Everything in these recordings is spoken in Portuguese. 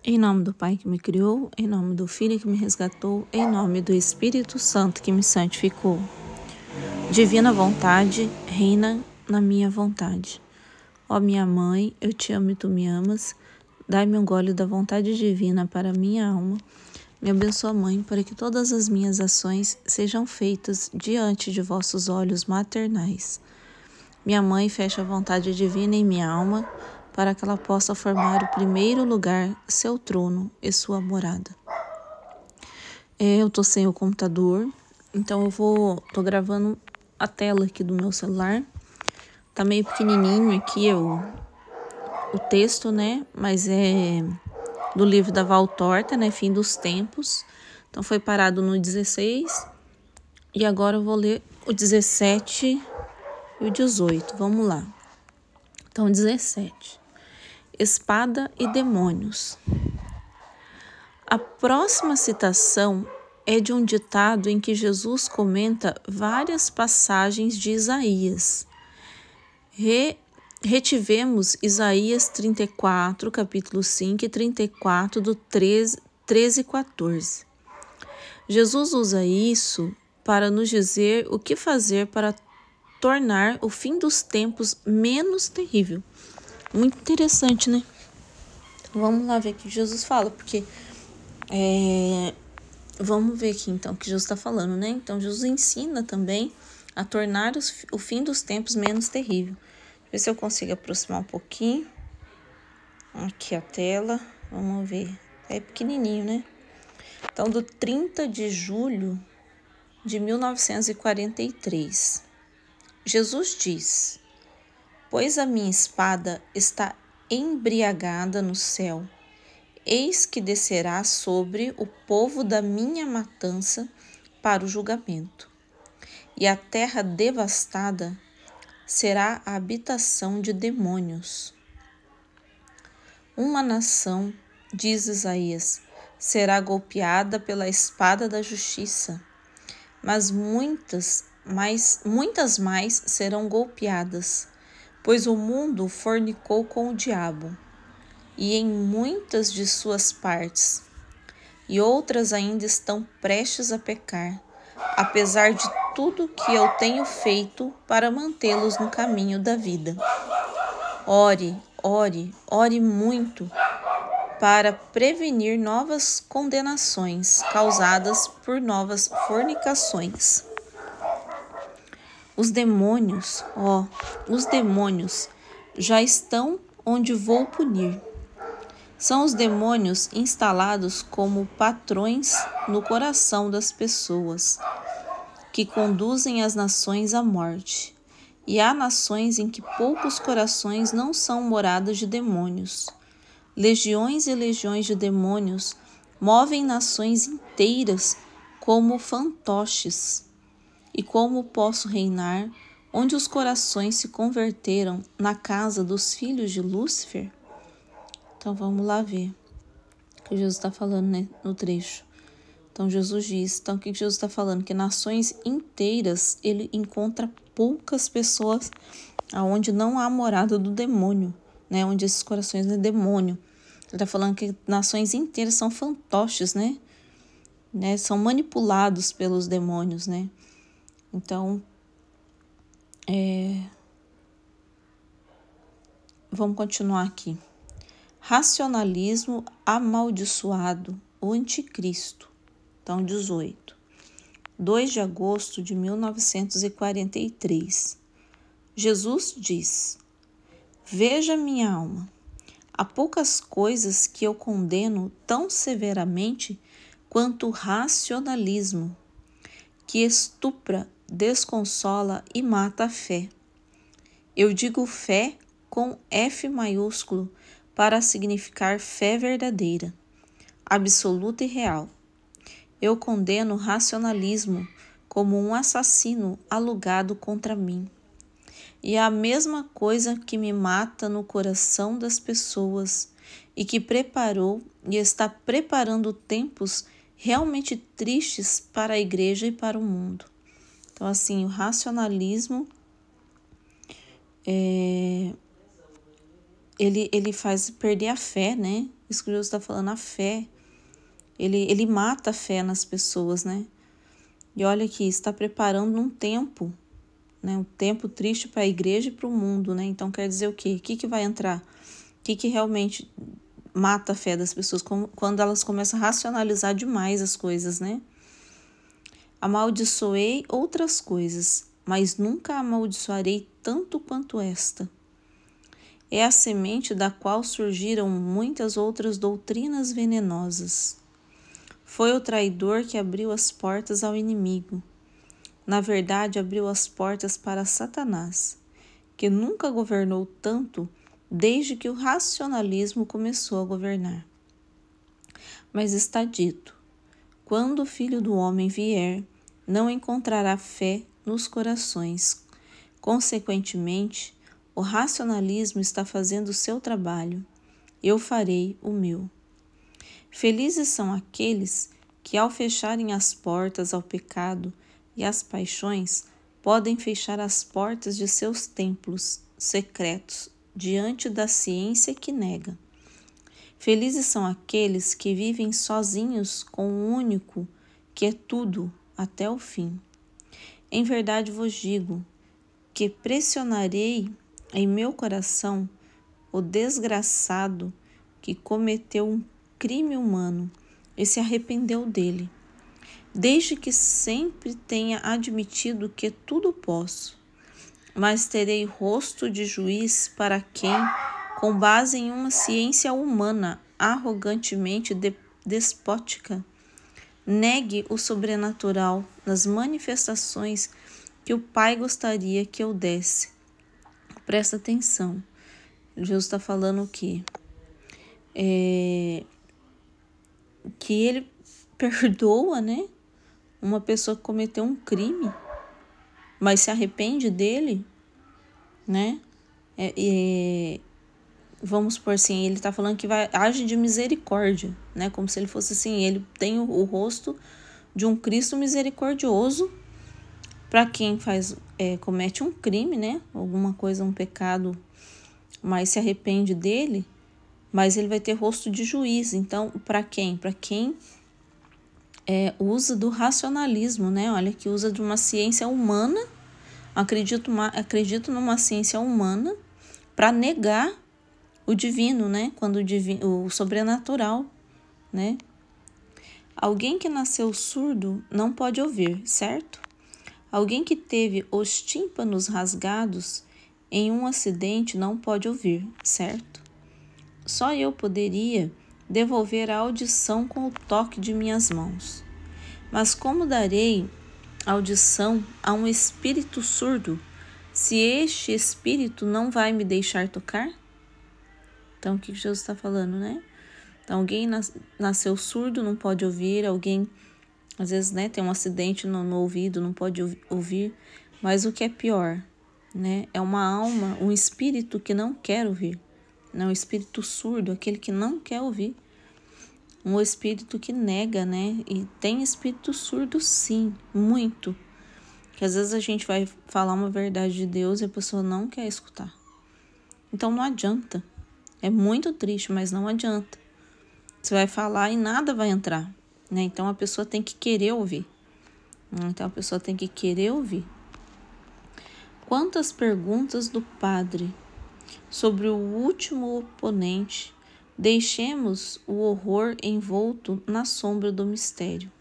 Em nome do Pai que me criou, em nome do Filho que me resgatou, em nome do Espírito Santo que me santificou. Divina vontade, reina na minha vontade. Ó minha mãe, eu te amo e tu me amas. Dai-me um gole da vontade divina para minha alma. Me abençoa, Mãe, para que todas as minhas ações sejam feitas diante de vossos olhos maternais. Minha Mãe, fecha a vontade divina em minha alma, para que ela possa formar o primeiro lugar, seu trono e sua morada. Eu tô sem o computador, então tô gravando a tela aqui do meu celular. Tá meio pequenininho aqui o texto, né? Mas é do livro da Val Torta, né? Fim dos Tempos. Então foi parado no 16 e agora eu vou ler o 17 e o 18. Vamos lá. Então, 17. Espada e demônios. A próxima citação é de um ditado em que Jesus comenta várias passagens de Isaías. Retivemos Isaías 34, capítulo 5 e 34, do 13 e 14. Jesus usa isso para nos dizer o que fazer para tornar o fim dos tempos menos terrível. Muito interessante, né? Então, vamos lá ver o que Jesus fala, porque vamos ver aqui então o que Jesus está falando, né? Então Jesus ensina também a tornar o fim dos tempos menos terrível. Deixa eu ver se eu consigo aproximar um pouquinho. Aqui a tela, vamos ver. É pequenininho, né? Então, do 30 de julho de 1943, Jesus diz: pois a minha espada está embriagada no céu, eis que descerá sobre o povo da minha matança para o julgamento. E a terra devastada será a habitação de demônios. Uma nação, diz Isaías, será golpeada pela espada da justiça, mas muitas mais serão golpeadas, pois o mundo fornicou com o diabo, e em muitas de suas partes, e outras ainda estão prestes a pecar, apesar de tudo que eu tenho feito para mantê-los no caminho da vida. Ore, ore, ore muito para prevenir novas condenações causadas por novas fornicações. Os demônios já estão onde vou punir. São os demônios instalados como patrões no coração das pessoas, que conduzem as nações à morte. E há nações em que poucos corações não são moradas de demônios. Legiões e legiões de demônios movem nações inteiras como fantoches. E como posso reinar onde os corações se converteram na casa dos filhos de Lúcifer? Então vamos lá ver o que Jesus está falando, né, no trecho. Então Jesus diz, o que Jesus está falando? Que nações inteiras ele encontra poucas pessoas aonde não há morada do demônio, né? Onde esses corações é demônio. Ele está falando que nações inteiras são fantoches, né? São manipulados pelos demônios, né? Então, vamos continuar aqui. Racionalismo amaldiçoado, o anticristo. Então, 18. 2 de agosto de 1943. Jesus diz: veja minha alma, há poucas coisas que eu condeno tão severamente quanto o racionalismo, que estupra, desconsola e mata a fé. Eu digo fé com F maiúsculo para significar fé verdadeira, absoluta e real. Eu condeno o racionalismo como um assassino alugado contra mim. E é a mesma coisa que me mata no coração das pessoas e que preparou e está preparando tempos realmente tristes para a igreja e para o mundo. Então, assim, o racionalismo ele faz perder a fé, né? Isso que Jesus está falando, a fé. Ele mata a fé nas pessoas, né? E olha aqui, está preparando um tempo, né? Um tempo triste para a igreja e para o mundo, né? Então quer dizer o quê? O que vai entrar? O que realmente mata a fé das pessoas? Quando elas começam a racionalizar demais as coisas, né? Amaldiçoei outras coisas, mas nunca amaldiçoarei tanto quanto esta. É a semente da qual surgiram muitas outras doutrinas venenosas. Foi o traidor que abriu as portas ao inimigo. Na verdade, abriu as portas para Satanás, que nunca governou tanto desde que o racionalismo começou a governar. Mas está dito: quando o Filho do Homem vier, não encontrará fé nos corações. Consequentemente, o racionalismo está fazendo o seu trabalho. Eu farei o meu. Felizes são aqueles que, ao fecharem as portas ao pecado e às paixões, podem fechar as portas de seus templos secretos diante da ciência que nega. Felizes são aqueles que vivem sozinhos com o único que é tudo até o fim. Em verdade vos digo que pressionarei em meu coração o desgraçado que cometeu um crime humano e se arrependeu dele, desde que sempre tenha admitido que tudo posso, mas terei rosto de juiz para quem, com base em uma ciência humana arrogantemente despótica, negue o sobrenatural nas manifestações que o Pai gostaria que eu desse. Presta atenção. Jesus está falando o quê? Que ele perdoa, né? Uma pessoa que cometeu um crime, mas se arrepende dele, né? Vamos por assim, ele está falando que age de misericórdia, né? Como se ele fosse assim, ele tem o rosto de um Cristo misericordioso para quem comete um crime, né? Alguma coisa, um pecado, mas se arrepende dele, mas ele vai ter rosto de juiz. Então, para quem? Para quem usa do racionalismo, né? Olha, que usa de uma ciência humana, acredito numa ciência humana para negar o divino, né? Quando o sobrenatural, né? Alguém que nasceu surdo não pode ouvir, certo? Alguém que teve os tímpanos rasgados em um acidente não pode ouvir, certo? Só eu poderia devolver a audição com o toque de minhas mãos. Mas como darei audição a um espírito surdo, se este espírito não vai me deixar tocar? Então, o que Jesus está falando, né? Então, alguém nasceu surdo, não pode ouvir, alguém, às vezes, né, tem um acidente no ouvido, não pode ouvir, mas o que é pior, né? É uma alma, um espírito que não quer ouvir, não, um espírito surdo, aquele que não quer ouvir, um espírito que nega, né? E tem espírito surdo, sim, muito, que às vezes a gente vai falar uma verdade de Deus e a pessoa não quer escutar. Então, não adianta. É muito triste, mas não adianta. Você vai falar e nada vai entrar, né? Então, a pessoa tem que querer ouvir. Quantas perguntas do padre sobre o último oponente. Deixemos o horror envolto na sombra do mistério.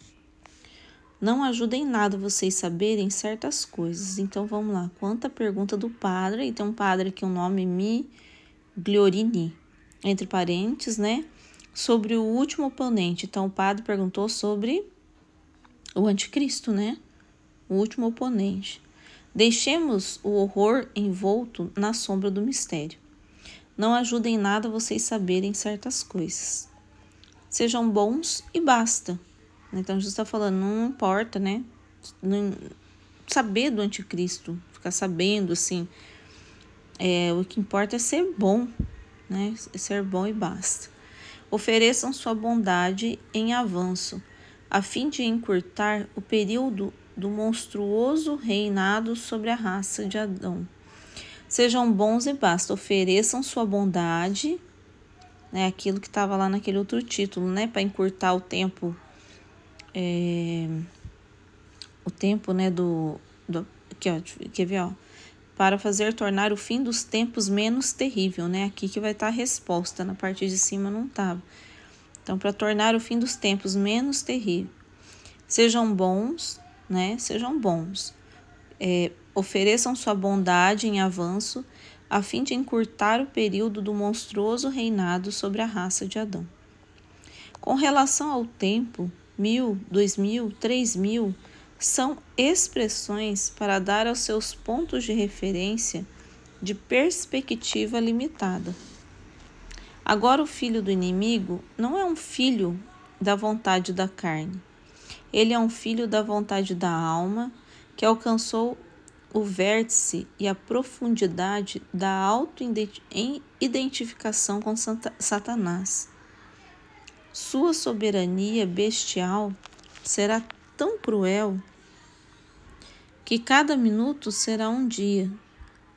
Não ajuda em nada vocês saberem certas coisas. Então, vamos lá. Quanta pergunta do padre. E tem um padre que é o nome Migliorini, entre parênteses, né? Sobre o último oponente. Então, o padre perguntou sobre o anticristo, né? O último oponente. Deixemos o horror envolto na sombra do mistério. Não ajuda em nada vocês saberem certas coisas. Sejam bons e basta. Então, Jesus está falando, não importa, né? Não, saber do anticristo, ficar sabendo, assim. O que importa é ser bom, né? Ser bom e basta. Ofereçam sua bondade em avanço, a fim de encurtar o período do monstruoso reinado sobre a raça de Adão. Sejam bons e basta, ofereçam sua bondade, né? Aquilo que estava lá naquele outro título, né? Para encurtar o tempo, né? Aqui, ó, quer ver, ó? Para fazer tornar o fim dos tempos menos terrível, né? Aqui que vai estar a resposta, na parte de cima não estava. Então, para tornar o fim dos tempos menos terrível, sejam bons, né? Sejam bons. Ofereçam sua bondade em avanço, a fim de encurtar o período do monstruoso reinado sobre a raça de Adão. Com relação ao tempo, 1000, 2000, 3000 são expressões para dar aos seus pontos de referência de perspectiva limitada. Agora, o filho do inimigo não é um filho da vontade da carne. Ele é um filho da vontade da alma, que alcançou o vértice e a profundidade da auto-identificação com Satanás. Sua soberania bestial será tão cruel que cada minuto será um dia,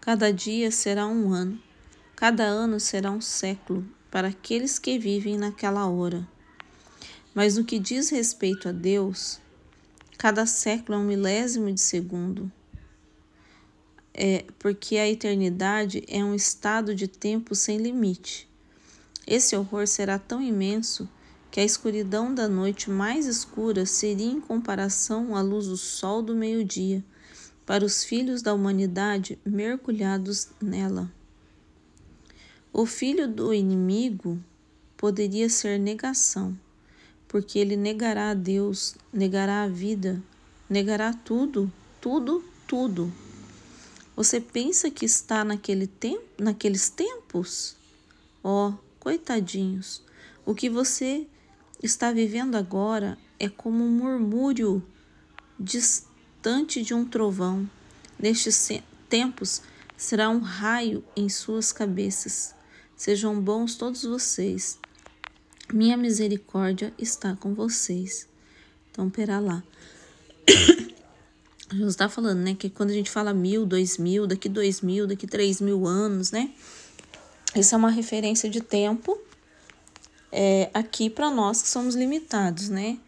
cada dia será um ano, cada ano será um século para aqueles que vivem naquela hora. Mas no que diz respeito a Deus, cada século é um milésimo de segundo. Porque a eternidade é um estado de tempo sem limite. Esse horror será tão imenso que a escuridão da noite mais escura seria em comparação à luz do sol do meio-dia, para os filhos da humanidade mergulhados nela. O filho do inimigo poderia ser negação, porque ele negará a Deus, negará a vida, negará tudo, tudo, tudo. Você pensa que está naqueles tempos? Coitadinhos, o que você está vivendo agora é como um murmúrio distante de um trovão. Nestes tempos será um raio em suas cabeças. Sejam bons todos vocês. Minha misericórdia está com vocês. Então, pera lá. Jesus está falando, né, que quando a gente fala 1000, 2000, daqui 2000, daqui 3000 anos, né, isso é uma referência de tempo aqui para nós que somos limitados, né,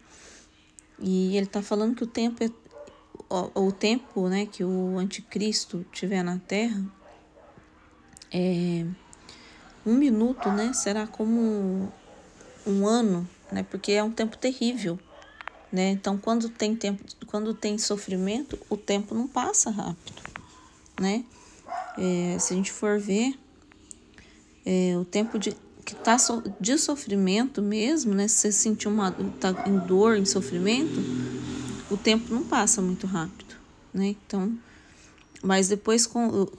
e ele está falando que o tempo né, que o anticristo tiver na Terra, um minuto, né, será como um ano, né, porque é um tempo terrível. Né? Então, quando tem sofrimento, o tempo não passa rápido, né? Se a gente for ver, o tempo que tá de sofrimento mesmo, né? Se você sentir tá em dor, em sofrimento, o tempo não passa muito rápido, né? Então, mas depois,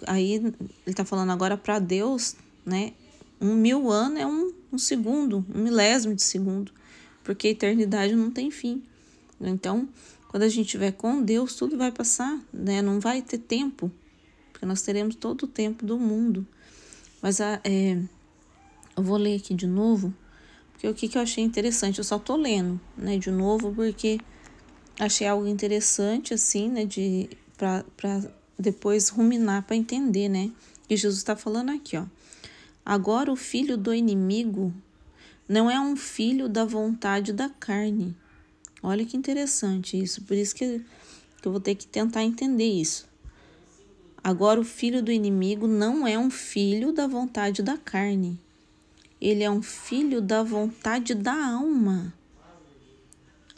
aí ele tá falando agora para Deus, né? 1000 anos é um segundo, um milésimo de segundo, porque a eternidade não tem fim. Então, quando a gente estiver com Deus, tudo vai passar, né? Não vai ter tempo, porque nós teremos todo o tempo do mundo. Mas eu vou ler aqui de novo, porque o que eu achei interessante, eu só tô lendo, né, de novo, porque achei algo interessante, assim, né, para depois ruminar, para entender, né? E Jesus está falando aqui, ó. Agora o filho do inimigo não é um filho da vontade da carne. Olha que interessante isso, por isso que eu vou ter que tentar entender isso. Agora, o filho do inimigo não é um filho da vontade da carne. Ele é um filho da vontade da alma.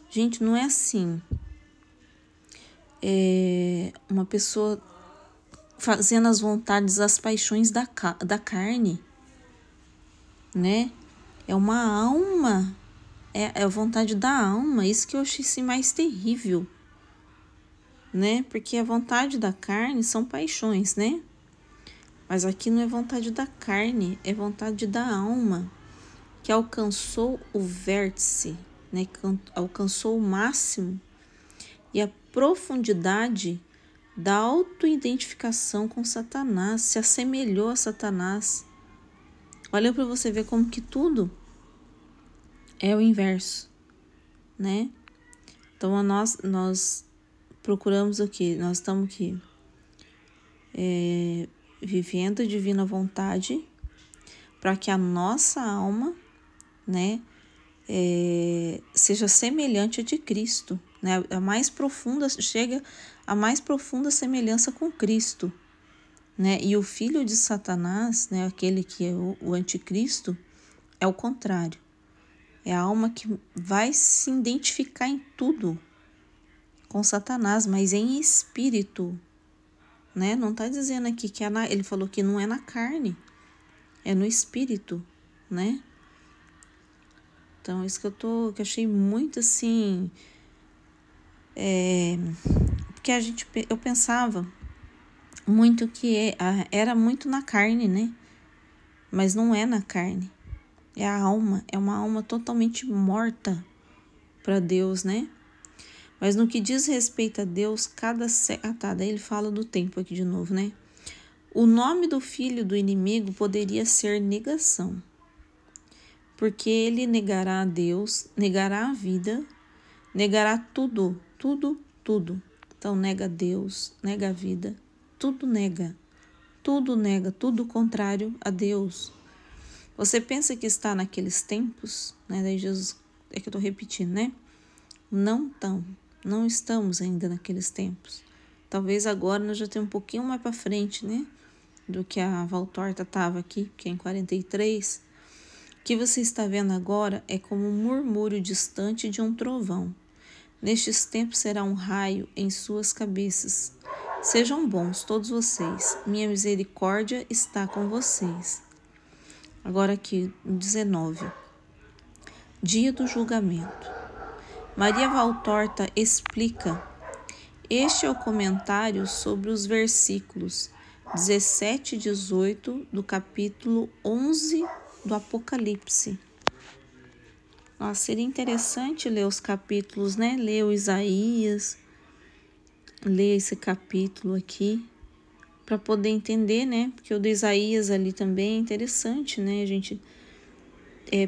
Gente, não é assim. Uma pessoa fazendo as vontades, as paixões da carne, né? É uma alma. É a vontade da alma, isso que eu achei assim, mais terrível, né? Porque a vontade da carne são paixões, né? Mas aqui não é vontade da carne, é vontade da alma, que alcançou o vértice, né? Que alcançou o máximo e a profundidade da autoidentificação com Satanás, se assemelhou a Satanás. Olha para você ver como que tudo é o inverso, né? Então, nós procuramos o quê? Nós estamos aqui vivendo a divina vontade, para que a nossa alma, né, seja semelhante a de Cristo, né, chega a mais profunda semelhança com Cristo, né, e o filho de Satanás, né, aquele que é o anticristo, é o contrário, é a alma que vai se identificar em tudo com Satanás, mas em espírito, né, não está dizendo aqui que ele falou que não é na carne, é no espírito, né? Então, isso que eu achei muito assim, porque eu pensava muito que era muito na carne, né? Mas não é na carne, é a alma, é uma alma totalmente morta para Deus, né? Mas no que diz respeito a Deus, daí ele fala do tempo aqui de novo, né? O nome do filho do inimigo poderia ser negação, porque ele negará a Deus, negará a vida, negará tudo, tudo, tudo. Então nega Deus, nega a vida, tudo nega, tudo contrário a Deus. Você pensa que está naqueles tempos, né? Daí Jesus, é que eu estou repetindo, né? Não estamos ainda naqueles tempos. Talvez agora nós já temos um pouquinho mais para frente, né? Do que a Valtorta estava aqui, que é em 43. O que você está vendo agora é como um murmúrio distante de um trovão. Nestes tempos será um raio em suas cabeças. Sejam bons todos vocês, minha misericórdia está com vocês. Agora aqui, 19. Dia do julgamento. Maria Valtorta explica. Este é o comentário sobre os versículos 17 e 18 do capítulo 11 do Apocalipse. Nossa, seria interessante ler os capítulos, né? Ler o Isaías, ler esse capítulo aqui, para poder entender, né? Porque o do Isaías ali também é interessante, né? A gente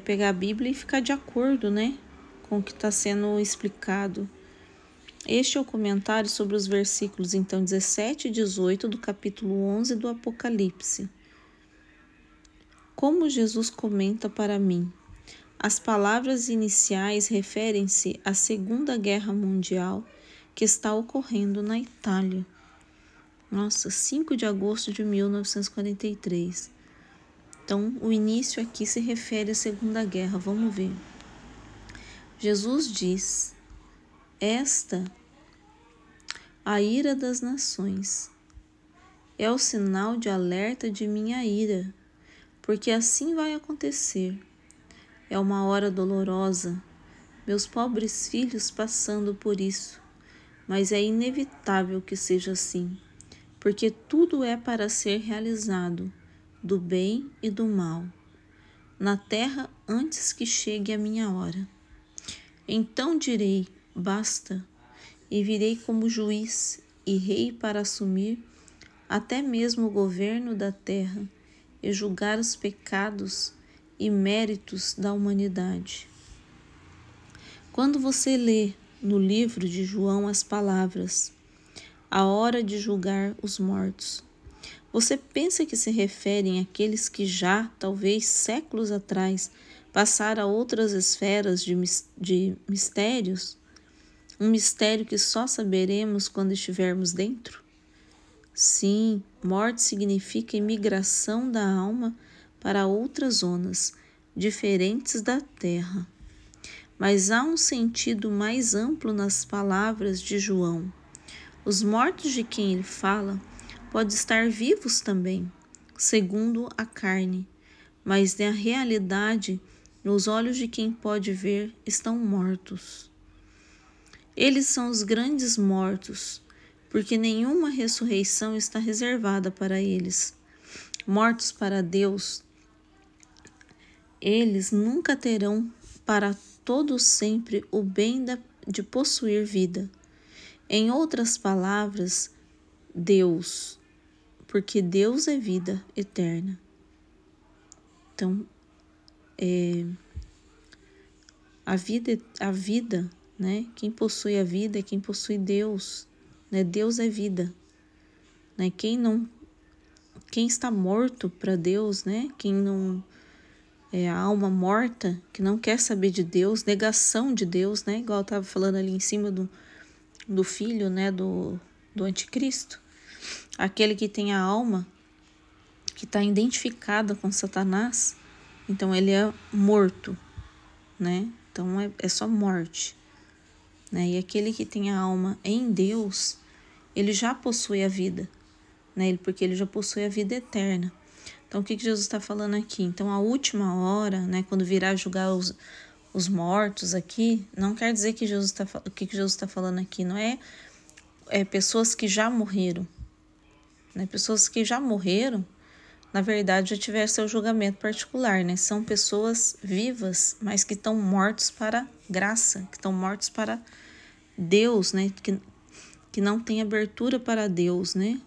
pegar a Bíblia e ficar de acordo, né? Com o que está sendo explicado. Este é o comentário sobre os versículos, então, 17 e 18 do capítulo 11 do Apocalipse. Como Jesus comenta para mim, as palavras iniciais referem-se à Segunda Guerra Mundial que está ocorrendo na Itália. Nossa, 5 de agosto de 1943. Então, o início aqui se refere à Segunda Guerra. Vamos ver. Jesus diz: esta, a ira das nações, é o sinal de alerta de minha ira, porque assim vai acontecer. É uma hora dolorosa, meus pobres filhos passando por isso, mas é inevitável que seja assim, porque tudo é para ser realizado, do bem e do mal, na terra antes que chegue a minha hora. Então direi, basta, e virei como juiz e rei para assumir até mesmo o governo da terra e julgar os pecados e méritos da humanidade. Quando você lê no livro de João as palavras, a hora de julgar os mortos, você pensa que se referem àqueles que já, talvez séculos atrás, passaram a outras esferas de mistérios? Um mistério que só saberemos quando estivermos dentro? Sim, morte significa imigração da alma para outras zonas, diferentes da Terra. Mas há um sentido mais amplo nas palavras de João. Os mortos de quem ele fala podem estar vivos também, segundo a carne, mas na realidade, nos olhos de quem pode ver, estão mortos. Eles são os grandes mortos, porque nenhuma ressurreição está reservada para eles. Mortos para Deus, eles nunca terão para todo sempre o bem de possuir vida. Em outras palavras, Deus, porque Deus é vida eterna. Então, a vida, né? Quem possui a vida é quem possui Deus, né? Deus é vida, né? quem está morto para Deus, né? Quem não é a alma morta, que não quer saber de Deus, negação de Deus, né? Igual eu estava falando ali em cima do filho, né? Do anticristo. Aquele que tem a alma que está identificada com Satanás, então ele é morto, né? Então é só morte, né? E aquele que tem a alma em Deus, ele já possui a vida, né? Porque ele já possui a vida eterna. Então o que Jesus está falando aqui? Então a última hora, né? Quando virá julgar os mortos aqui, não quer dizer que o que Jesus está falando aqui não é pessoas que já morreram, né? Pessoas que já morreram, na verdade, já tiveram seu julgamento particular, né? São pessoas vivas, mas que estão mortos para graça, que estão mortos para Deus, né? Que não tem abertura para Deus, né?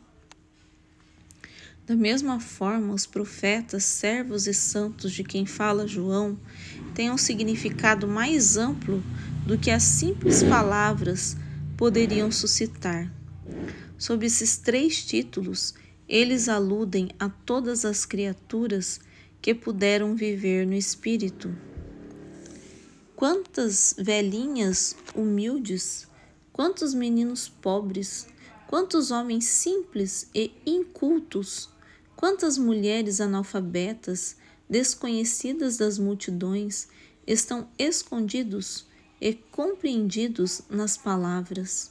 Da mesma forma, os profetas, servos e santos de quem fala João têm um significado mais amplo do que as simples palavras poderiam suscitar. Sob esses 3 títulos, eles aludem a todas as criaturas que puderam viver no Espírito. Quantas velhinhas humildes, quantos meninos pobres, quantos homens simples e incultos, quantas mulheres analfabetas, desconhecidas das multidões, estão escondidos e compreendidos nas palavras.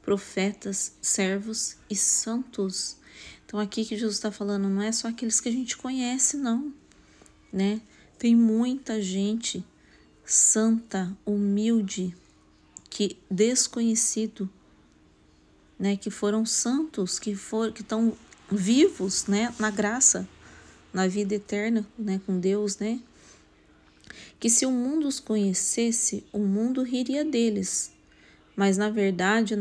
Profetas, servos e santos. Então aqui que Jesus está falando não é só aqueles que a gente conhece, não, né? Tem muita gente santa, humilde, que desconhecido, né? Que foram santos, que estão vivos, né? Na graça, na vida eterna, né? Com Deus, né? Que se o mundo os conhecesse, o mundo riria deles. Mas na verdade,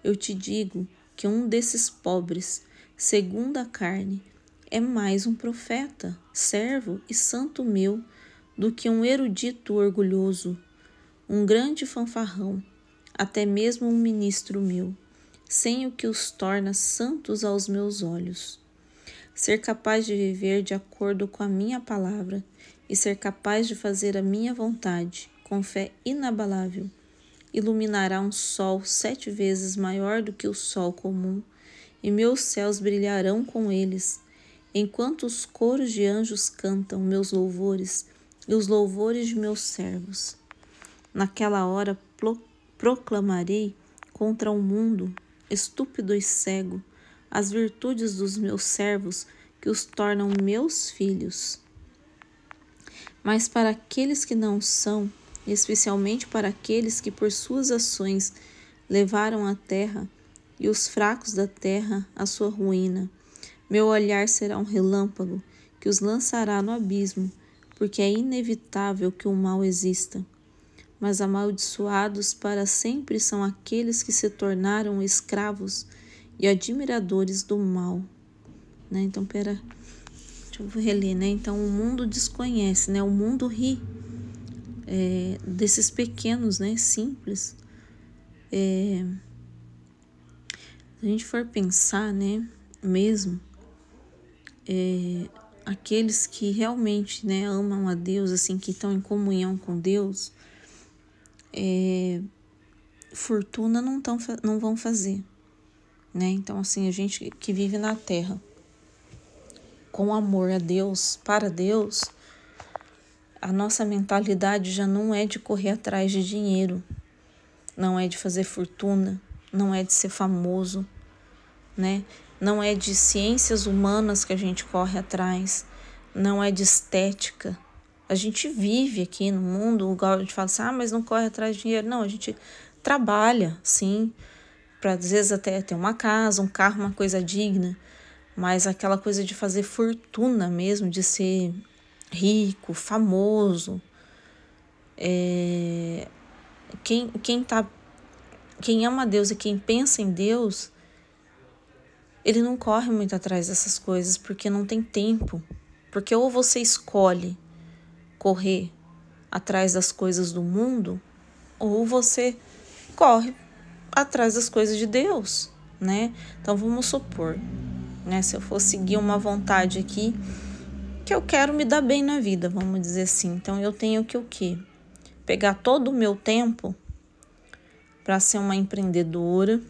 eu te digo que um desses pobres, segundo a carne, é mais um profeta, servo e santo meu, do que um erudito orgulhoso, um grande fanfarrão, até mesmo um ministro meu, sem o que os torna santos aos meus olhos. Ser capaz de viver de acordo com a minha palavra e ser capaz de fazer a minha vontade, com fé inabalável, iluminará um sol 7 vezes maior do que o sol comum, e meus céus brilharão com eles, enquanto os coros de anjos cantam meus louvores e os louvores de meus servos. Naquela hora proclamarei contra o mundo, estúpido e cego, as virtudes dos meus servos que os tornam meus filhos. Mas para aqueles que não são, especialmente para aqueles que por suas ações levaram a terra e os fracos da terra à sua ruína, meu olhar será um relâmpago que os lançará no abismo, porque é inevitável que o mal exista. Mas amaldiçoados para sempre são aqueles que se tornaram escravos e admiradores do mal. Né? Então, deixa eu reler, né? Então, o mundo desconhece, né? O mundo ri desses pequenos, né? Simples. Se a gente for pensar, né? Mesmo, aqueles que realmente, né? Amam a Deus, assim, que estão em comunhão com Deus, fortuna não vão fazer, né? Então, assim, a gente que vive na terra com amor a Deus, para Deus, a nossa mentalidade já não é de correr atrás de dinheiro, não é de fazer fortuna, não é de ser famoso, né? Não é de ciências humanas que a gente corre atrás, não é de estética. A gente vive aqui no mundo, igual a gente fala assim, mas não corre atrás de dinheiro. Não, a gente trabalha, sim, para às vezes até ter uma casa, um carro, uma coisa digna, mas aquela coisa de fazer fortuna mesmo, de ser rico, famoso, quem ama Deus e quem pensa em Deus, ele não corre muito atrás dessas coisas, porque não tem tempo. Porque ou você escolhe correr atrás das coisas do mundo, ou você corre atrás das coisas de Deus, né? Então vamos supor, né? Se eu for seguir uma vontade aqui, que eu quero me dar bem na vida, vamos dizer assim. Então eu tenho que o quê? Pegar todo o meu tempo para ser uma empreendedora,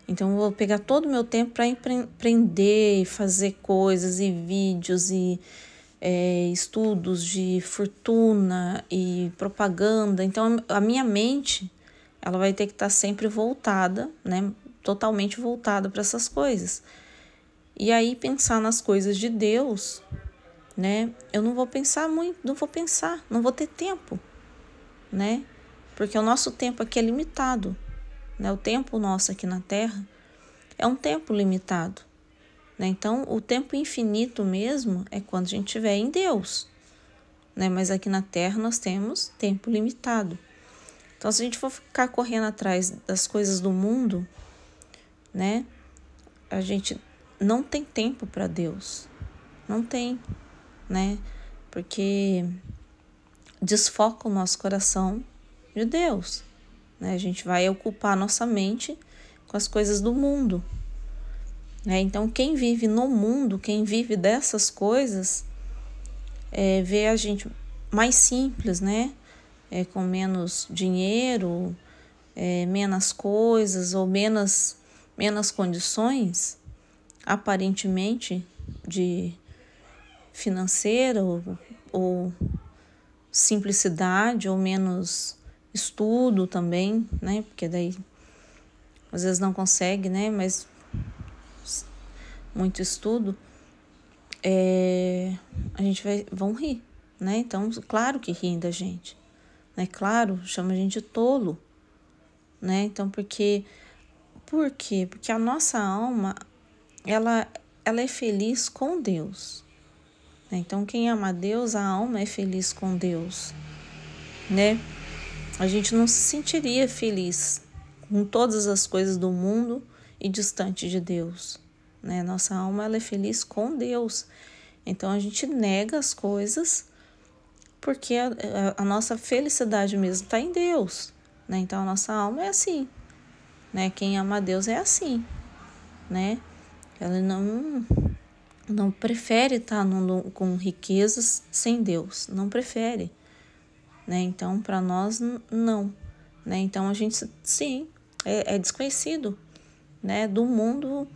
então eu vou pegar todo o meu tempo para empreender, fazer coisas e vídeos e estudos de fortuna e propaganda. Então a minha mente, ela vai ter que estar sempre voltada, né? Totalmente voltada para essas coisas. E aí pensar nas coisas de Deus, né? Eu não vou pensar muito, não vou ter tempo, né? Porque o nosso tempo aqui é limitado, né? O tempo nosso aqui na Terra é um tempo limitado, né? Então, o tempo infinito mesmo é quando a gente estiver em Deus, né? Mas aqui na Terra nós temos tempo limitado. Então, se a gente for ficar correndo atrás das coisas do mundo, né? A gente não tem tempo para Deus. Não tem, né? Porque desfoca o nosso coração de Deus, né? A gente vai ocupar nossa mente com as coisas do mundo, né? Então, quem vive no mundo, quem vive dessas coisas, vê a gente mais simples, né? Com menos dinheiro, menos coisas ou menos condições, aparentemente, de financeira ou simplicidade ou menos estudo também, né? Porque daí às vezes não consegue, né? Mas muito estudo, a gente vão rir, né? Então, claro que riem da gente, né? Claro, chama a gente de tolo, né? Então, por quê? Porque a nossa alma, ela é feliz com Deus, né? Então, quem ama a Deus, a alma é feliz com Deus, né? A gente não se sentiria feliz com todas as coisas do mundo e distante de Deus, né? Nossa alma, ela é feliz com Deus. Então a gente nega as coisas porque a nossa felicidade mesmo está em Deus, né? Então a nossa alma é assim, né? Quem ama a Deus é assim, né? Ela não prefere estar com riquezas sem Deus, não prefere, né? Então para nós não, né? Então a gente sim é desconhecido, né? Do mundo,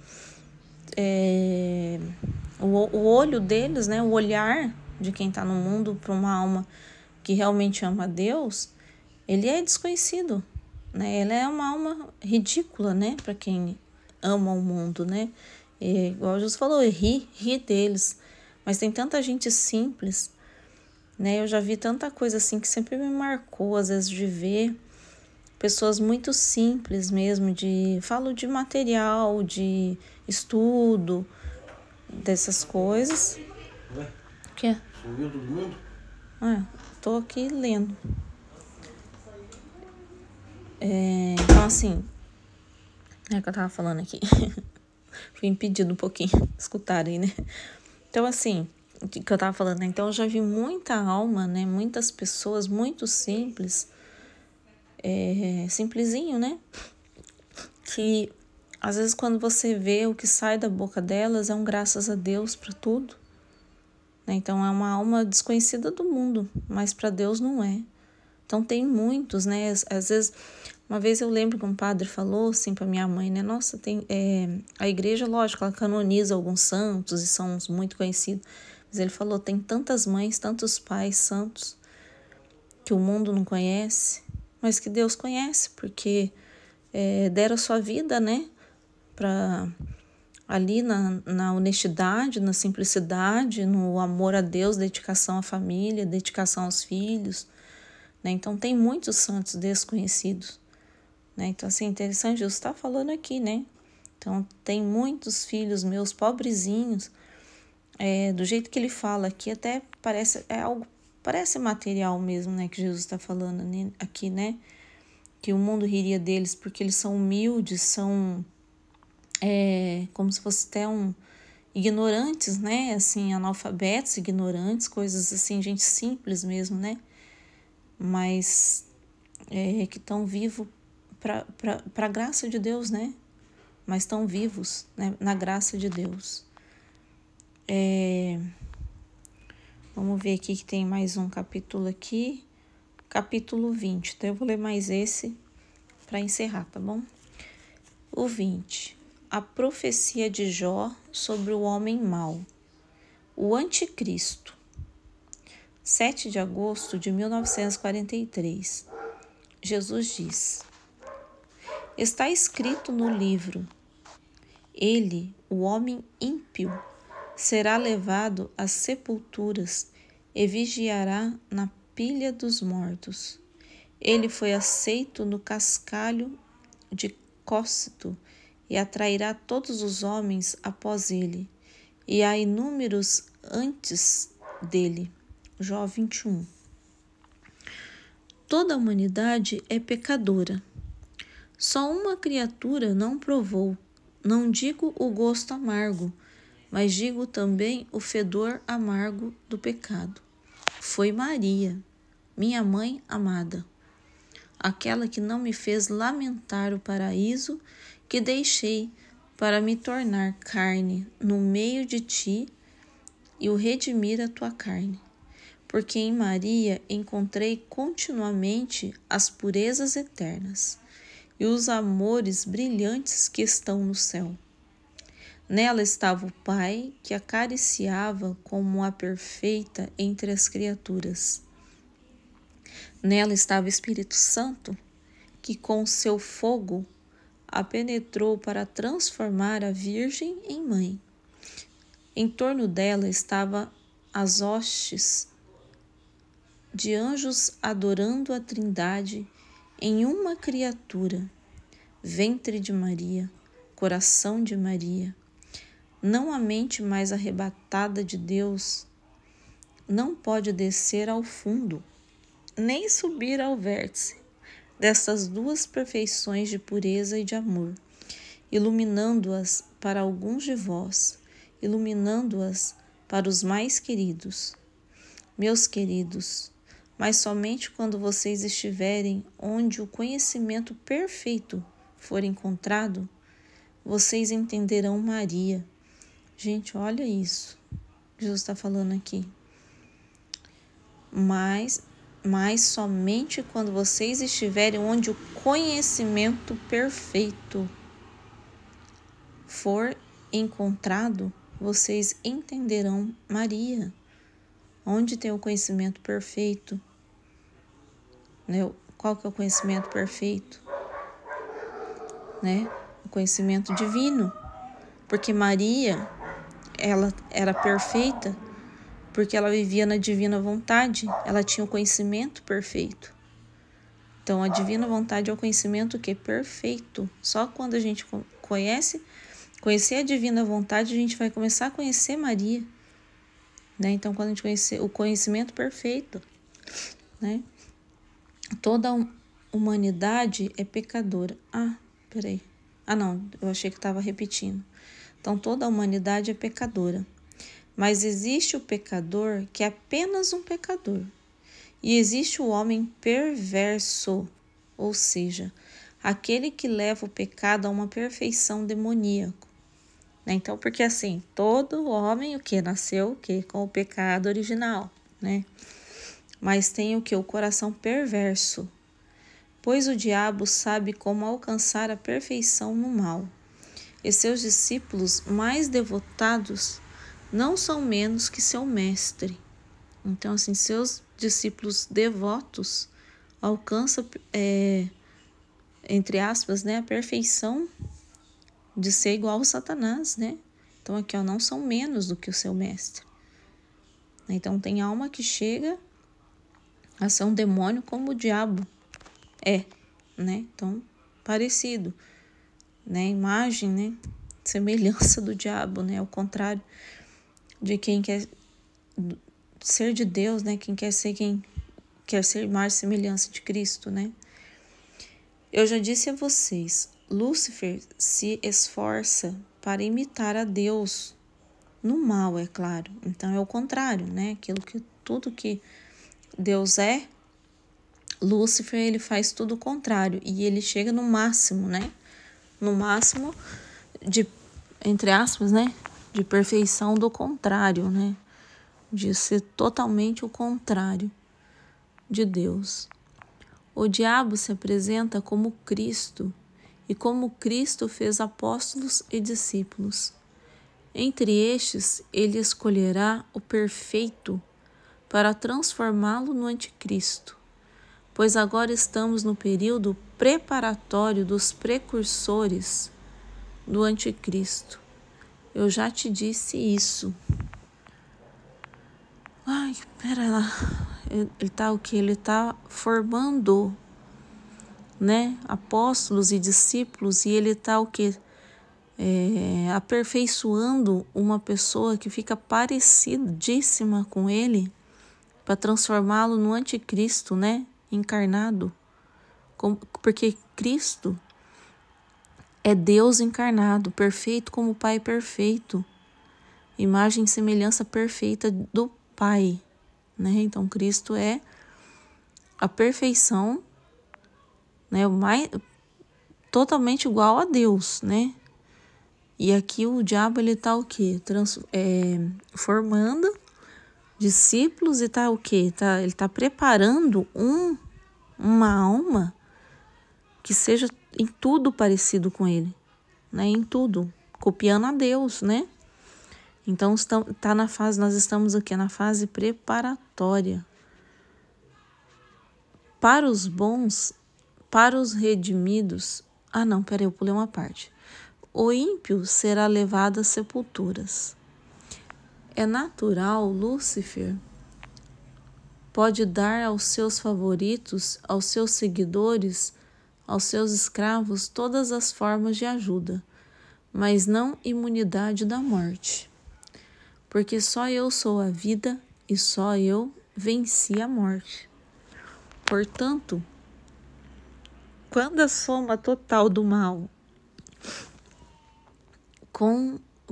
o olho deles, né? O olhar de quem está no mundo para uma alma que realmente ama a Deus, ele é desconhecido, né? Ela é uma alma ridícula, né? Para quem ama o mundo, né? Igual Jesus falou, ri deles. Mas tem tanta gente simples, né? Eu já vi tanta coisa assim que sempre me marcou, às vezes, de ver pessoas muito simples mesmo, falo de material, de estudo, dessas coisas. Ué? O quê? Sumiu todo mundo? Tô aqui lendo. Então, assim, é o que eu tava falando aqui. Fui impedido um pouquinho, escutarem, né? Então, assim, o que eu tava falando, né? Então, eu já vi muita alma, né? Muitas pessoas muito simples, simplesinho, né? Que, às vezes, quando você vê o que sai da boca delas, é um graças a Deus para tudo, né? Então, é uma alma desconhecida do mundo, mas para Deus não é. Então, tem muitos, né? Às vezes, uma vez eu lembro que um padre falou assim para minha mãe, né? Nossa, a igreja, lógico, ela canoniza alguns santos e são muito conhecidos. Mas ele falou, tem tantas mães, tantos pais santos que o mundo não conhece, mas que Deus conhece, porque deram sua vida, né? Ali na honestidade, na simplicidade, no amor a Deus, dedicação à família, dedicação aos filhos, né? Então, tem muitos santos desconhecidos, né? Então, assim, interessante, Jesus está falando aqui, né? Então, tem muitos filhos meus, pobrezinhos, do jeito que ele fala aqui, até parece material mesmo, né? Que Jesus está falando aqui, né? Que o mundo riria deles porque eles são humildes, são como se fosse até ignorantes, né? Assim, analfabetos, ignorantes, coisas assim, gente simples mesmo, né? Mas que estão vivos para a graça de Deus, né? mas estão vivos, né, na graça de Deus. Vamos ver aqui que tem mais um capítulo aqui, capítulo 20. Então eu vou ler mais esse para encerrar, tá bom? O 20. A profecia de Jó sobre o homem mau. O anticristo. 7 de agosto de 1943. Jesus diz: está escrito no livro: ele, o homem ímpio, será levado às sepulturas e vigiará na pilha dos mortos. Ele foi aceito no cascalho de Cócito e atrairá todos os homens após ele, e há inúmeros antes dele. Jó 21. Toda a humanidade é pecadora. Só uma criatura não provou, não digo o gosto amargo, mas digo também o fedor amargo do pecado. Foi Maria, minha mãe amada, aquela que não me fez lamentar o paraíso que deixei para me tornar carne no meio de ti e o redimir a tua carne. Porque em Maria encontrei continuamente as purezas eternas e os amores brilhantes que estão no céu. Nela estava o Pai, que acariciava como a perfeita entre as criaturas. Nela estava o Espírito Santo, que com seu fogo a penetrou para transformar a Virgem em mãe. Em torno dela estavam as hostes de anjos adorando a Trindade em uma criatura, ventre de Maria, coração de Maria. Não a mente mais arrebatada de Deus não pode descer ao fundo, nem subir ao vértice dessas duas perfeições de pureza e de amor, iluminando-as para alguns de vós, iluminando-as para os mais queridos. Meus queridos, mas somente quando vocês estiverem onde o conhecimento perfeito for encontrado, vocês entenderão Maria. Gente, olha isso. Jesus está falando aqui. Mas somente quando vocês estiverem onde o conhecimento perfeito for encontrado, vocês entenderão Maria. Onde tem o conhecimento perfeito? Né? Qual que é o conhecimento perfeito? Né? O conhecimento divino. Porque Maria, ela era perfeita porque ela vivia na divina vontade, ela tinha o conhecimento perfeito. Então, a divina vontade é o conhecimento que é perfeito. Só quando a gente conhecer a divina vontade, a gente vai começar a conhecer Maria. Né? Então, quando a gente conhecer o conhecimento perfeito, né? Toda a humanidade é pecadora. Peraí. Não, eu achei que estava repetindo. Então, toda a humanidade é pecadora. Mas existe o pecador que é apenas um pecador. E existe o homem perverso, ou seja, aquele que leva o pecado a uma perfeição demoníaca. Né? Então, porque assim, todo homem nasceu com o pecado original, né? Mas tem o coração perverso, pois o diabo sabe como alcançar a perfeição no mal. E seus discípulos mais devotados não são menos que seu mestre. Então, assim, seus discípulos devotos alcançam, entre aspas, né, a perfeição de ser igual ao Satanás, né? Então, aqui, não são menos do que o seu mestre. Então, tem alma que chega a ser um demônio como o diabo é, né? Então, parecido, né? Imagem, né? Semelhança do diabo, né? Ao contrário de quem quer ser de Deus, né? Quem quer ser mais semelhança de Cristo, né? Eu já disse a vocês, Lúcifer se esforça para imitar a Deus no mal, é claro. Então é o contrário, né? Tudo que Deus é, Lúcifer ele faz tudo o contrário e ele chega no máximo, né? No máximo entre aspas, né, de perfeição do contrário, né, de ser totalmente o contrário de Deus. O diabo se apresenta como Cristo, e como Cristo fez apóstolos e discípulos. Entre estes, ele escolherá o perfeito para transformá-lo no anticristo, pois agora estamos no período preparatório dos precursores do anticristo. Eu já te disse isso. Ai, pera lá. Ele tá o quê? Ele tá formando, né, apóstolos e discípulos, e ele tá o quê? Aperfeiçoando uma pessoa que fica parecidíssima com ele para transformá-lo no anticristo, né, encarnado. Porque Cristo é Deus encarnado, perfeito como o Pai perfeito, imagem e semelhança perfeita do Pai, né? Então Cristo é a perfeição, né, totalmente igual a Deus, né? E aqui o diabo, ele tá o quê? Formando discípulos, e tá o quê? Ele tá preparando uma alma que seja em tudo parecido com ele, né? Em tudo, copiando a Deus, né? Então nós estamos aqui na fase preparatória. Para os bons, para os redimidos. Ah, não, peraí, eu pulei uma parte. O ímpio será levado às sepulturas. É natural, Lúcifer pode dar aos seus favoritos, aos seus seguidores, aos seus escravos, todas as formas de ajuda, mas não imunidade da morte. Porque só eu sou a vida e só eu venci a morte. Portanto, quando a soma total do mal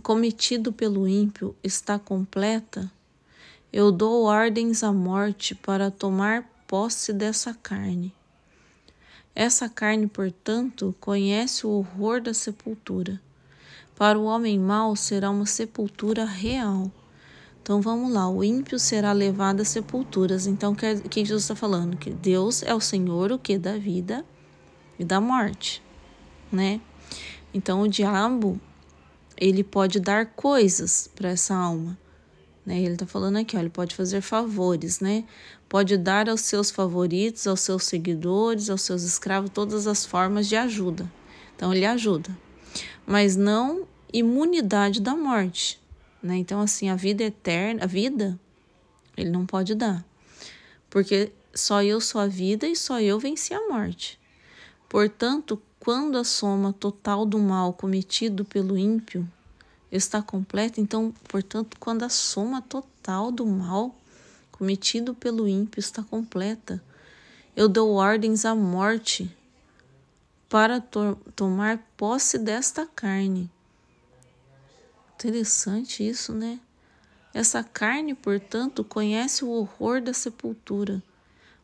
cometido pelo ímpio está completa, eu dou ordens à morte para tomar posse dessa carne. Essa carne, portanto, conhece o horror da sepultura. Para o homem mau será uma sepultura real. Então vamos lá, o ímpio será levado às sepulturas. Então o que Jesus está falando? Que Deus é o Senhor, o que? Da vida e da morte, né? Então o diabo, ele pode dar coisas para essa alma, né? Ele está falando aqui, ó, ele pode fazer favores, né? Pode dar aos seus favoritos, aos seus seguidores, aos seus escravos, todas as formas de ajuda. Então ele ajuda, mas não imunidade da morte, né? Então assim, a vida eterna, a vida, ele não pode dar, porque só eu sou a vida e só eu venci a morte. Portanto, quando a soma total do mal cometido pelo ímpio está completa, então, portanto, quando a soma total do mal cometido pelo ímpio está completa, eu dou ordens à morte para tomar posse desta carne. Interessante isso, né? Essa carne, portanto, conhece o horror da sepultura.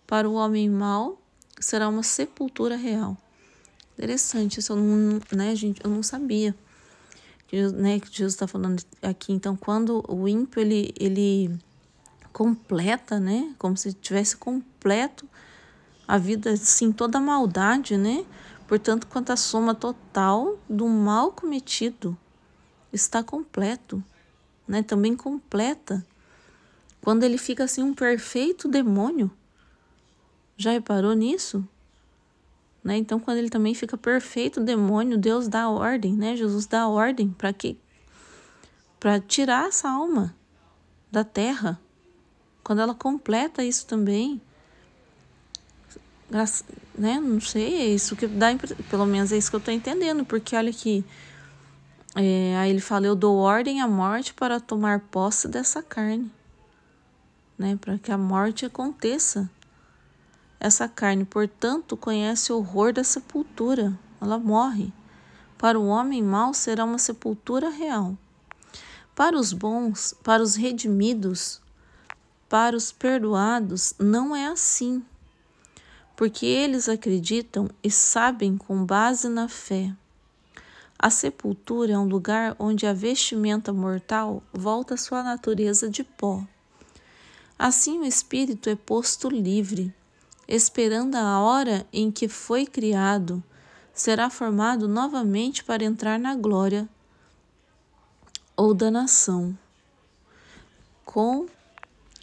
Para o homem mau, será uma sepultura real. Interessante, isso eu não, né, gente, eu não sabia, né, que Jesus está falando aqui. Então, quando o ímpio, ele completa, né, como se tivesse completo a vida, assim, toda a maldade, né, portanto, quanto a soma total do mal cometido está completo, né, também completa, quando ele fica assim um perfeito demônio. Já reparou nisso? Né? Então, quando ele também fica perfeito demônio, Deus dá a ordem, né? Jesus dá a ordem para quê? Para tirar essa alma da terra. Quando ela completa isso também, né? Não sei, é isso que dá, pelo menos é isso que eu estou entendendo, porque olha aqui, aí ele fala, eu dou ordem à morte para tomar posse dessa carne, né? Para que a morte aconteça. Essa carne, portanto, conhece o horror da sepultura. Ela morre. Para o homem mau será uma sepultura real. Para os bons, para os redimidos, para os perdoados, não é assim. Porque eles acreditam e sabem com base na fé. A sepultura é um lugar onde a vestimenta mortal volta à sua natureza de pó. Assim o espírito é posto livre, esperando a hora em que foi criado, será formado novamente para entrar na glória ou danação, com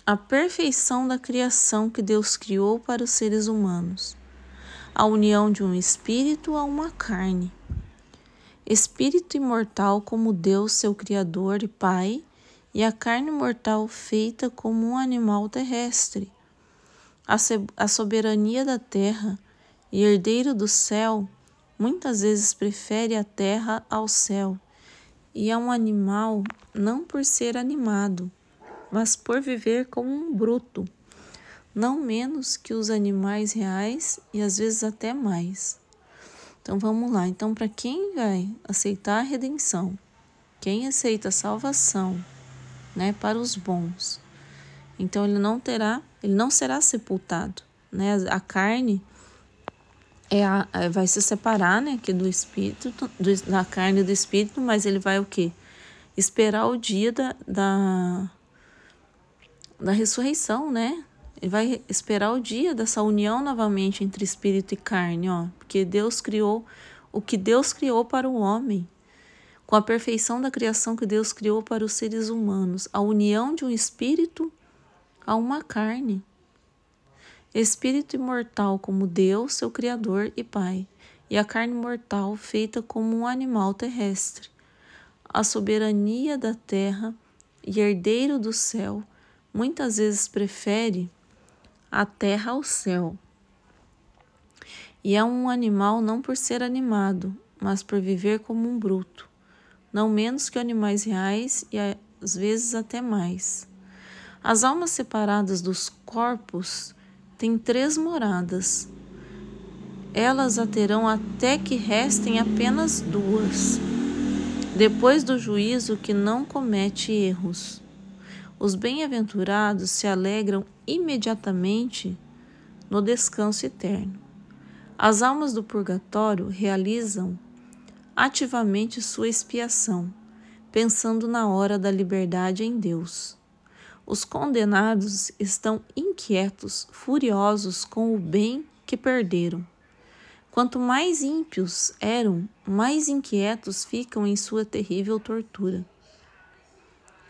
a perfeição da criação que Deus criou para os seres humanos, a união de um espírito a uma carne. Espírito imortal como Deus, seu Criador e Pai, e a carne mortal feita como um animal terrestre. A soberania da terra e herdeiro do céu muitas vezes prefere a terra ao céu e a um animal não por ser animado, mas por viver como um bruto, não menos que os animais reais e às vezes até mais. Então vamos lá. Então, para quem vai aceitar a redenção, quem aceita a salvação, né, para os bons, então ele não será sepultado, né? A carne vai se separar, né, aqui do espírito, da carne e do espírito, mas ele vai o quê? Esperar o dia da ressurreição, né? Ele vai esperar o dia dessa união novamente entre espírito e carne, ó, porque Deus criou o que Deus criou para o homem, com a perfeição da criação que Deus criou para os seres humanos, a união de um espírito a uma carne. Espírito imortal como Deus, seu Criador e Pai, e a carne mortal feita como um animal terrestre. A soberania da terra e herdeiro do céu muitas vezes prefere a terra ao céu. E é um animal não por ser animado, mas por viver como um bruto, não menos que animais reais e às vezes até mais. As almas separadas dos corpos têm 3 moradas. Elas a terão até que restem apenas 2, depois do juízo que não comete erros. Os bem-aventurados se alegram imediatamente no descanso eterno. As almas do purgatório realizam ativamente sua expiação, pensando na hora da liberdade em Deus. Os condenados estão inquietos, furiosos com o bem que perderam. Quanto mais ímpios eram, mais inquietos ficam em sua terrível tortura.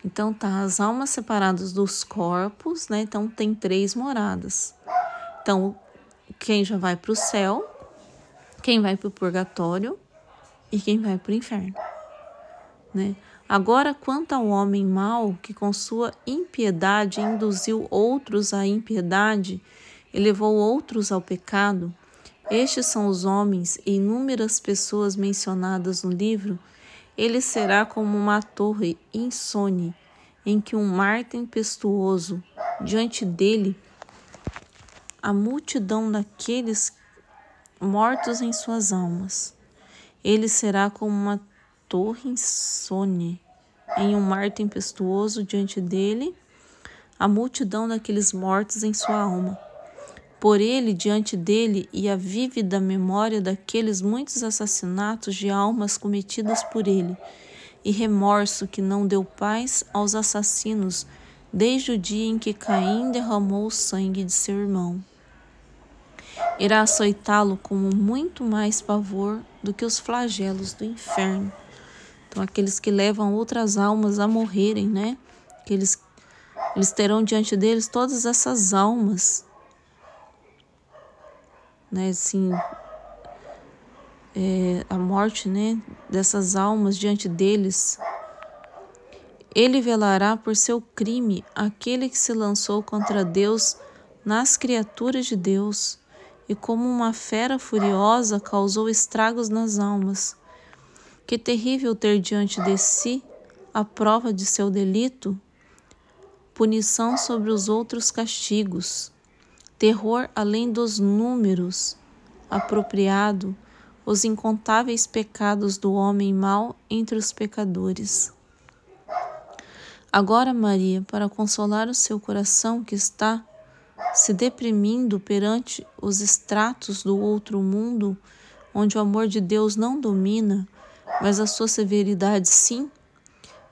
Então tá, as almas separadas dos corpos, né? Então tem 3 moradas. Então, quem já vai para o céu, quem vai para o purgatório e quem vai para o inferno, né? Agora, quanto ao homem mau, que com sua impiedade induziu outros à impiedade e levou outros ao pecado, estes são os homens e inúmeras pessoas mencionadas no livro. Ele será como uma torre insone, em que um mar tempestuoso, diante dele, a multidão daqueles mortos em suas almas. Ele será como uma torre insone, em um mar tempestuoso, diante dele, a multidão daqueles mortos em sua alma. Por ele, diante dele, e a vívida memória daqueles muitos assassinatos de almas cometidas por ele, e remorso que não deu paz aos assassinos desde o dia em que Caim derramou o sangue de seu irmão. Irá açoitá-lo com muito mais pavor do que os flagelos do inferno. Então, aqueles que levam outras almas a morrerem, né? Que eles terão diante deles todas essas almas, né? Assim, a morte, né? Dessas almas diante deles. Ele velará por seu crime aquele que se lançou contra Deus nas criaturas de Deus e como uma fera furiosa causou estragos nas almas. Que terrível ter diante de si a prova de seu delito, punição sobre os outros castigos, terror além dos números, apropriado, os incontáveis pecados do homem mau entre os pecadores. Agora, Maria, para consolar o seu coração que está se deprimindo perante os estratos do outro mundo, onde o amor de Deus não domina, mas a sua severidade sim.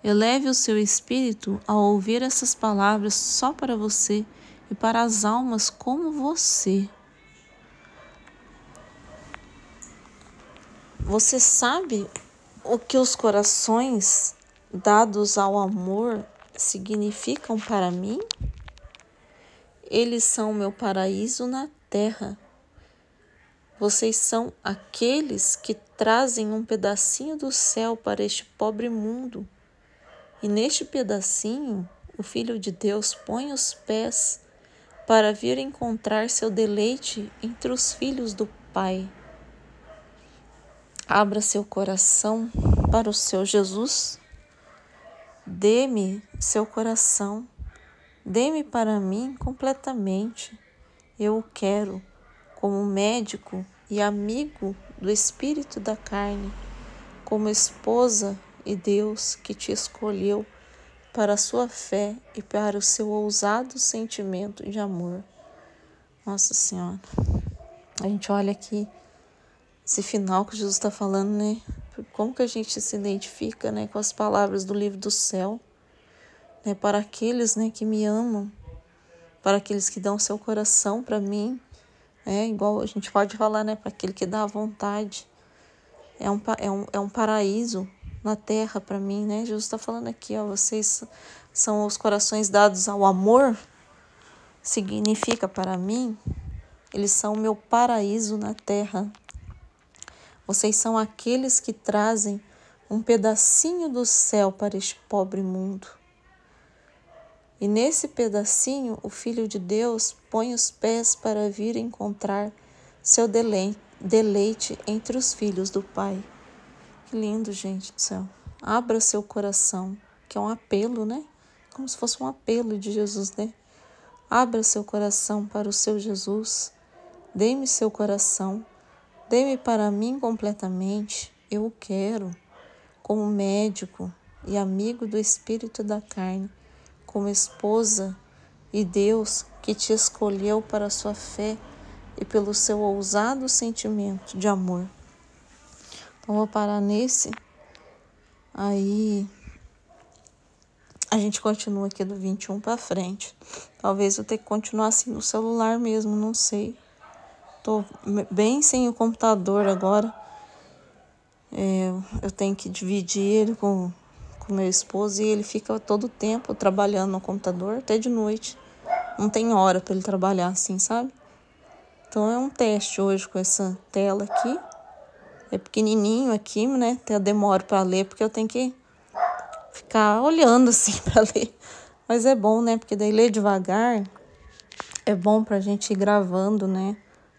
Eleve o seu espírito ao ouvir essas palavras só para você e para as almas como você. Você sabe o que os corações dados ao amor significam para mim? Eles são meu paraíso na terra. Vocês são aqueles que trazem um pedacinho do céu para este pobre mundo. E neste pedacinho, o Filho de Deus põe os pés para vir encontrar seu deleite entre os filhos do Pai. Abra seu coração para o seu Jesus. Dê-me seu coração. Dê-me para mim completamente. Eu o quero como médico e amigo do espírito da carne, como esposa e Deus que te escolheu para a sua fé e para o seu ousado sentimento de amor. Nossa Senhora, a gente olha aqui esse final que Jesus está falando, né? Como que a gente se identifica, né, com as palavras do livro do céu, né? Para aqueles, né, que me amam, para aqueles que dão seu coração para mim, igual a gente pode falar, né, para aquele que dá a vontade. É um paraíso na terra para mim, né? Jesus está falando aqui, ó, vocês são os corações dados ao amor, significa para mim, eles são o meu paraíso na terra. Vocês são aqueles que trazem um pedacinho do céu para este pobre mundo. E nesse pedacinho, o Filho de Deus põe os pés para vir encontrar seu deleite entre os filhos do Pai. Que lindo, gente do céu. Abra seu coração, que é um apelo, né? Como se fosse um apelo de Jesus, né? Abra seu coração para o seu Jesus. Dê-me seu coração. Dê-me para mim completamente. Eu o quero como médico e amigo do espírito da carne, como esposa e Deus que te escolheu para a sua fé e pelo seu ousado sentimento de amor. Então, vou parar nesse. Aí, a gente continua aqui do 21 para frente. Talvez eu tenha que continuar assim no celular mesmo, não sei. Tô bem sem o computador agora. Eu tenho que dividir ele com meu esposo e ele fica todo o tempo trabalhando no computador, até de noite. Não tem hora para ele trabalhar assim, sabe? Então é um teste hoje com essa tela aqui. É pequenininho aqui, né? Até eu demoro para ler porque eu tenho que ficar olhando assim para ler. Mas é bom, né? Porque daí ler devagar é bom pra gente ir gravando, né?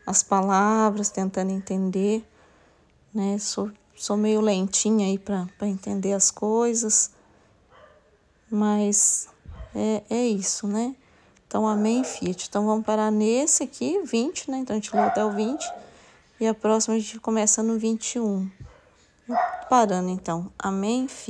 As palavras, tentando entender, né? Sou meio lentinha aí para entender as coisas, mas é isso, né? Então, amém, Fiat. Então, vamos parar nesse aqui, 20, né? Então, a gente leu até o 20 e a próxima a gente começa no 21. Parando, então. Amém, Fiat.